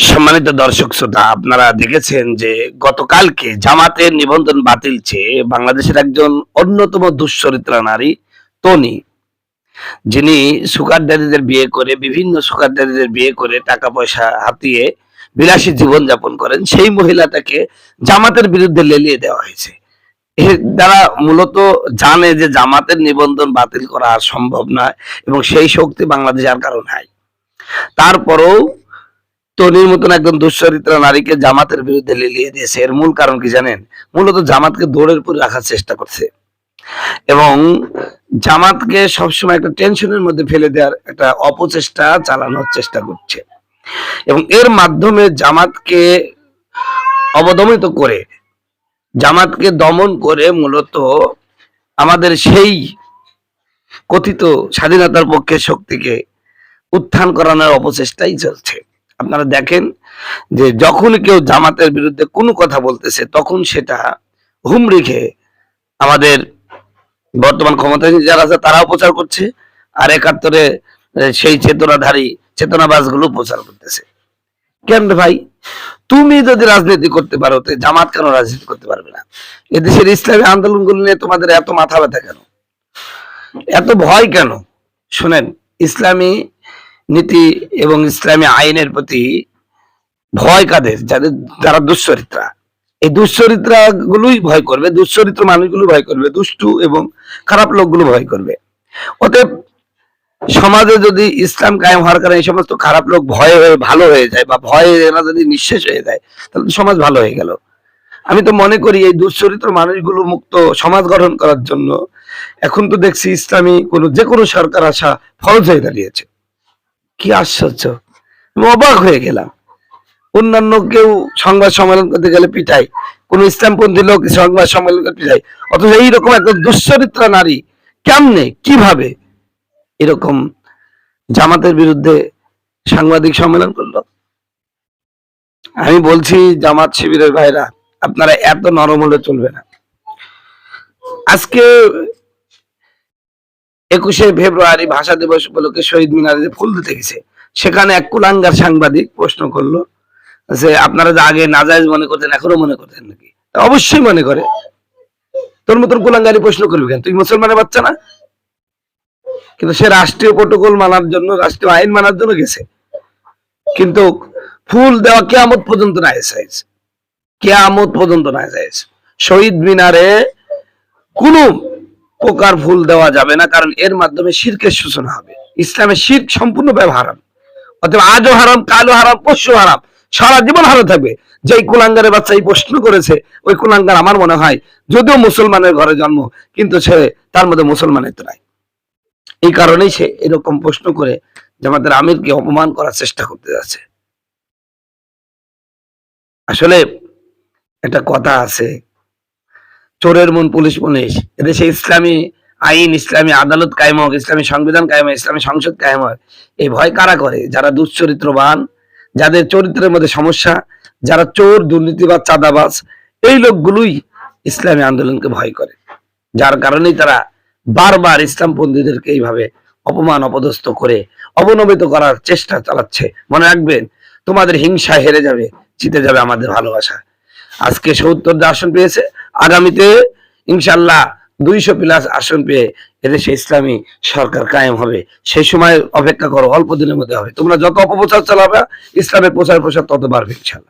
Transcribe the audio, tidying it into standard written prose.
সম্মানিত দর্শক শ্রোতা, আপনারা দেখেছেন যে গতকালকে জামাতের নিবন্ধন বাতিল চেয়ে বাংলাদেশের একজন অন্যতম দুশ্চরিত্রা নারী তনি, যিনি সুগার ড্যাডিদের বিয়ে করে, বিভিন্ন সুগার ড্যাডিদের বিয়ে করে টাকা পয়সা হাতিয়ে বিলাসী জীবন যাপন করেন, সেই মহিলাটাকে জামাতের বিরুদ্ধে লেলিয়ে দেওয়া হয়েছে। এর দ্বারা মূলত জানে যে জামাতের নিবন্ধন বাতিল করা আর সম্ভব নয় এবং সেই শক্তি বাংলাদেশে আর কারো নাই। তারপরেও তনির মতন একজন দুশ্চরিত্রা নারীকে জামাতের বিরুদ্ধে লেলিয়ে দিয়েছে। এর মূল কারণ কি জানেন? মূলত জামাতকে দৌড়ের উপর রাখার চেষ্টা করছে এবং জামাতকে সবসময় একটা টেনশনের মধ্যে ফেলে দেওয়ার একটা অপচেষ্টা চালানোর চেষ্টা করছে এবং এর মাধ্যমে জামাতকে অবদমিত করে, জামাতকে দমন করে মূলত আমাদের সেই কথিত স্বাধীনতার পক্ষের শক্তিকে উত্থান করানোর অপচেষ্টাই চলছে। আপনারা দেখেন যে যখন কেউ জামাতের বিরুদ্ধে কোনো কথা বলতেছে, তখন সেটা হুমড়ি খেয়ে আমাদের বর্তমান ক্ষমতায় যারা আছে তারাও প্রচার করছে, আর একাত্তরে সেই চেতনাধারী চেতনাবাজ গুলো প্রচার করতেছে। কেন ভাই, তুমি যদি রাজনীতি করতে পারো তো জামাত কেন রাজনীতি করতে পারবে না? এদেশের ইসলামী আন্দোলনগুলো নিয়ে তোমাদের এত মাথা ব্যথা কেন, এত ভয় কেন? শোনেন, ইসলামী নীতি এবং ইসলামী আইনের প্রতি ভয় কাদের? যারা দুশ্চরিত্রা, এই দুশ্চরিত্রা গুলোই ভয় করবে, দুশ্চরিত্র মানুষগুলো ভয় করবে, দুষ্টু এবং খারাপ লোকগুলো ভয় করবে। অতএব সমাজে যদি ইসলাম কায়েম হওয়ার কারণে এই সমস্ত খারাপ লোক ভয়ে হয়ে ভালো হয়ে যায় বা ভয়ে এরা যদি নিঃশেষ হয়ে যায়, তাহলে সমাজ ভালো হয়ে গেল। আমি তো মনে করি এই দুশ্চরিত্র মানুষগুলো মুক্ত সমাজ গঠন করার জন্য এখন তো দেখছি ইসলামী যে কোনো সরকার আসা ফরজ হয়ে দাঁড়িয়েছে। কি আশ্চর্য! আমি অবাক হয়ে গেলাম। অন্যান্য কেউ সংবাদ সম্মেলন করতে গেলে পিটাই, কোন ইসলামপন্থী লোক সংবাদ সম্মেলন করতে পিটাই, অথচ এইরকম একটা দুশ্চরিত্রা নারী কেমনে কিভাবে এরকম জামাতের বিরুদ্ধে সাংবাদিক সম্মেলন করলো? আমি বলছি জামাত শিবিরের ভাইরা, আপনারা এত নরম হলে চলবে না। আজকে 21শে ফেব্রুয়ারি ভাষা দিবস উপলক্ষে শহীদ মিনারে ফুল দিতে গেছে, সেখানে এক কুলাঙ্গার সাংবাদিক প্রশ্ন করলো যে আপনারা যে আগে নাজায়েজ মনে করতেন এখনো মনে করতেন নাকি? অবশ্যই মনে করে। তোর মতন কুলাঙ্গারি প্রশ্ন করবি কেন? তুই মুসলমানের বাচ্চা না? কিন্তু সে রাষ্ট্রীয় প্রটোকল মানার জন্য, রাষ্ট্রীয় আইন মানার জন্য গেছে, কিন্তু ফুল দেওয়া কিয়ামত পর্যন্ত না জায়েজ, কিয়ামত পর্যন্ত না জায়েজ। শহীদ মিনারে কোনো প্রকার ফুল দেওয়া যাবে না, কারণ এর মাধ্যমে শিরকের সূচনা হবে। ইসলামের শিরক সম্পূর্ণ হারাম। অতএব আজও হারাম, কালও হারাম, পরশু হারাম, সারা জীবন হারাম থাকবে। যেই কুলাঙ্গারের বাচ্চা এই প্রশ্ন করেছে, ওই কুলাঙ্গার আমার মনে হয় যদিও মুসলমানের ঘরে জন্ম, কিন্তু সে তার মধ্যে মুসলমানের তো নাই। এই কারণেই সে এরকম প্রশ্ন করে জামাতের আমিরকে অপমান করার চেষ্টা করতে যাচ্ছে। আসলে একটা কথা আছে, চোরের মন পুলিশ পুলিশ। এদেশে ইসলামী আইন, ইসলামী আদালত কায়েম হোক, ইসলামী সংবিধান কায়েম হোক, ইসলামী সংসদ কায়েম হোক, এই ভয় কারা করে? যারা দুশ্চরিত্রবান, যাদের চরিত্রের মধ্যে সমস্যা, যারা চোর, দুর্নীতিবাজ, চাঁদাবাজ, এই লোকগুলোই ইসলামী আন্দোলনকে ভয় করে। যার কারণেই তারা বারবার ইসলামপন্থীদেরকে এইভাবে অপমান অপদস্থ করে অবনমিত করার চেষ্টা চালাচ্ছে। মনে রাখবেন, তোমাদের হিংসা হেরে যাবে, জিতে যাবে আমাদের ভালোবাসা। আজকে ৭০টা আসন পেয়েছে, আগামীতে ইনশাল্লাহ 200+ আসন পেয়ে এদেশে ইসলামী সরকার কায়েম হবে। সেই সময় অপেক্ষা করো, অল্প দিনের মধ্যে হবে। তোমরা যত অপপ্রচার চালাবে, ইসলামের প্রচার প্রসার তত বাড়বে ইনশাল্লাহ।